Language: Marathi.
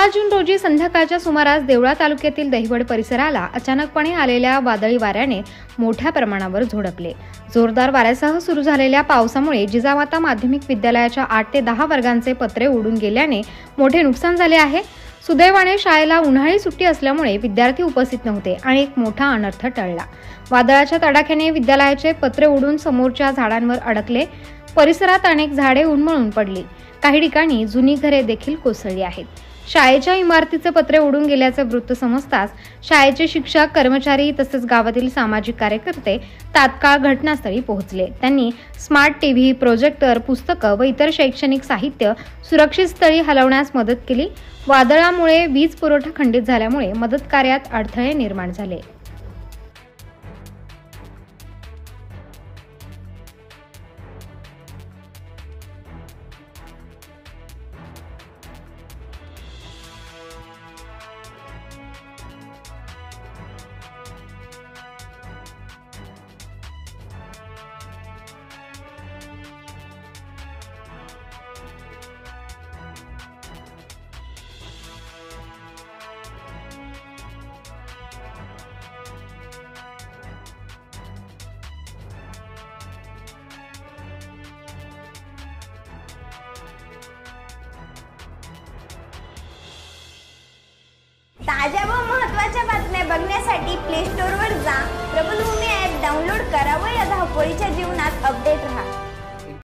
10 जून रोजी संध्याकाळच्या सुमारास देवळा तालुक्यातील दहिवड परिसराला अचानकपणे आलेल्या वादळी वाऱ्याने मोठ्या प्रमाणावर झोडपले। जोरदार वाऱ्यासह सुरू झालेल्या पावसामुळे जिजामाता माध्यमिक विद्यालयाच्या 8 ते 10 वर्गांचे पत्रे उडून गेल्याने मोठे नुकसान झाले आहे। सुदैवाने शाळेला उन्हाळी सुट्टी असल्यामुळे विद्यार्थी उपस्थित नव्हते आणि एक मोठा अनर्थ टळला। वादळाच्या तडाख्याने विद्यालयाचे पत्रे उडून समोरच्या झाडांवर अडकले। परिसरात अनेक झाडे उन्मळून पडली। काही ठिकाणी जुनी घरे देखील कोसळली आहेत। शाळेच्या इमारतीचे पत्रे उडून गेल्याचे वृत्त समजताच शाळेचे शिक्षक, कर्मचारी तसेच गावातील सामाजिक कार्यकर्ते तात्काळ घटनास्थळी पोहोचले। त्यांनी स्मार्ट टीव्ही, प्रोजेक्टर, पुस्तकं व इतर शैक्षणिक साहित्य सुरक्षित स्थळी हलवण्यास मदत केली। वादळामुळे वीज पुरवठा खंडित झाल्यामुळे मदत कार्यात अडथळे निर्माण झाले। ताज्या व महत्त्वाच्या बातम्या बघण्यासाठी प्ले स्टोअरवर जा, प्रबलभूमी ॲप डाउनलोड करा व या धावपळीच्या जीवनात अपडेट रहा।